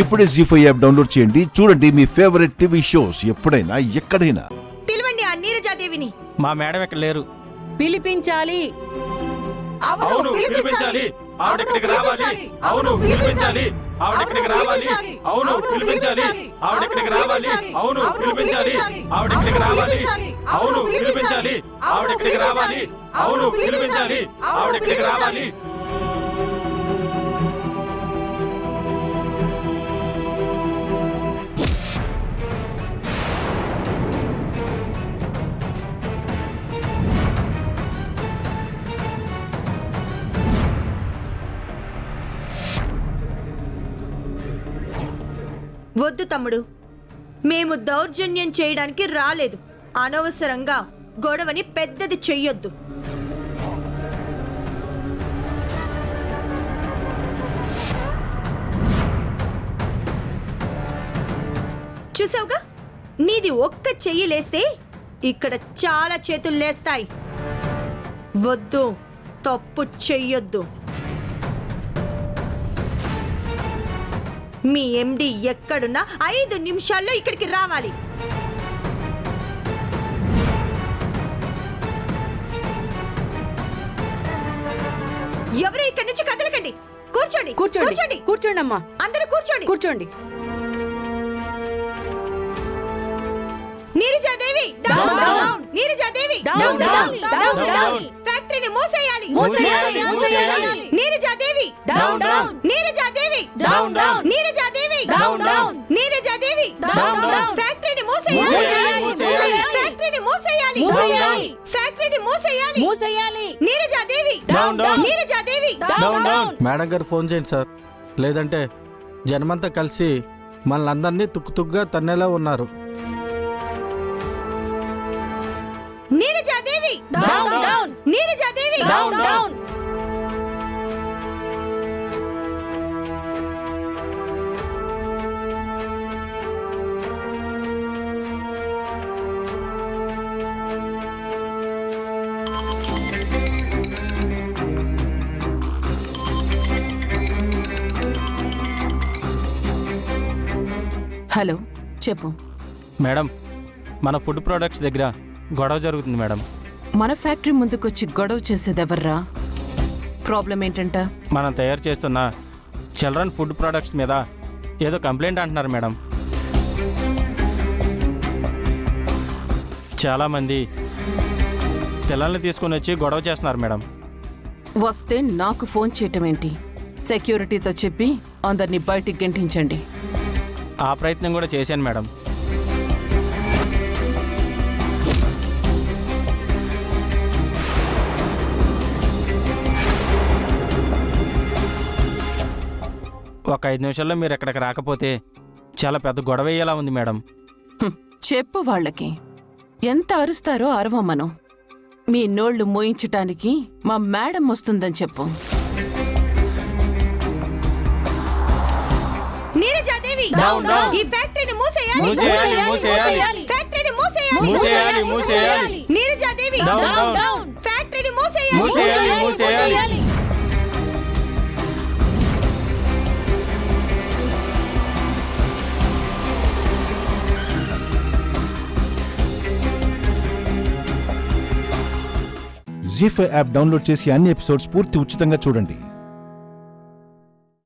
ఇప్పుడే జీ5 app download చేయండి. చూడండి మీ ఫేవరెట్ టీవీ షోస్ ఎప్పుడైనా ఎక్కడైనా. పిలవండి ఆ నీరజాదేవిని. మా మేడం ఇక్కడ లేరు. పిలిపించాలి. అవును పిలిపించాలి. ఆవిడ ఇక్కడికి రావాలి. అవును పిలిపించాలి. ఆవిడ ఇక్కడికి రావాలి. అవును పిలిపించాలి. ఆవిడ ఇక్కడికి రావాలి. అవును పిలిపించాలి. ఆవిడ ఇక్కడికి రావాలి. అవును పిలిపించాలి. ఆవిడ ఇక్కడికి రావాలి. అవును పిలిపించాలి. ఆవిడ ఇక్కడికి రావాలి. వద్దు తమ్ముడు, మేము దౌర్జన్యం చేయడానికి రాలేదు. అనవసరంగా గొడవని పెద్దది చెయ్యొద్దు. చూసావుగా, నీది ఒక్క చెయ్యి లేస్తే ఇక్కడ చాలా చేతులు లేస్తాయి. వద్దు, తప్పు చెయ్యొద్దు. మీ ఎండి ఎక్కడున్నా 5 నిమిషాల్లో ఇక్కడికి రావాలి. ఎవరు ఇక్కడి నుంచి కదలకండి. కూర్చోండి కూర్చోండి. కూర్చోండి అమ్మా. అందరూ కూర్చోండి. కూర్చోండి. Neerajadevi down down. Neerajadevi down down. ఫ్యాక్టరీని మూసేయాలి. Neerajadevi down down. Neerajadevi down down. Neerajadevi down down. Neerajadevi down down. ఫ్యాక్టరీని మూసేయాలి. ఫ్యాక్టరీని మూసేయాలి. ఫ్యాక్టరీని మూసేయాలి. Neerajadevi down down. Neerajadevi down down. Madam గారు ఫోన్ చేయండి సార్, లేదంటే జనమంతా కలిసి మనల్ని అందరినీ తుక్కుతుగ్గా తన్నేలా ఉన్నారు. Neerajadevi down down. Neerajadevi down down. Hello, చెప్పు. మేడం, మన ఫుడ్ ప్రొడక్ట్స్ దగ్గర గొడవ జరుగుతుంది మేడం. మన ఫ్యాక్టరీ ముందుకొచ్చి గొడవ చేసేదెవర్రా? ప్రాబ్లం ఏంటంట? మనం తయారు చేస్తున్న చిల్డ్రన్ ఫుడ్ ప్రొడక్ట్స్ మీద ఏదో కంప్లైంట్ అంటున్నారు మేడం. చాలామంది పిల్లల్ని తీసుకుని వచ్చి గొడవ చేస్తున్నారు మేడం. వస్తే నాకు ఫోన్ చేయటం ఏంటి? సెక్యూరిటీతో చెప్పి అందరినీ బయటికి గెంటించండి. ఆ ప్రయత్నం కూడా చేశాను మేడం. ఒక 5 నిమిషాల్లో మీరు ఎక్కడికి రాకపోతే చాలా పెద్ద గొడవ అయ్యేలా ఉంది మేడం. చెప్పు వాళ్ళకి. ఎంత అరుస్తారో అరవమను. మీ నోళ్లు మోయించటానికి మా మేడం వస్తుందని చెప్పు. Neeraja Devi down down. ఈ ఫ్యాక్టరీని మూసేయాలి. ఫ్యాక్టరీని మూసేయాలి. Neerajadevi down down. ఫ్యాక్టరీని మూసేయాలి. జీ5 యాప్ డౌన్లోడ్ చేసి అన్ని ఎపిసోడ్స్ పూర్తి ఉచితంగా చూడండి.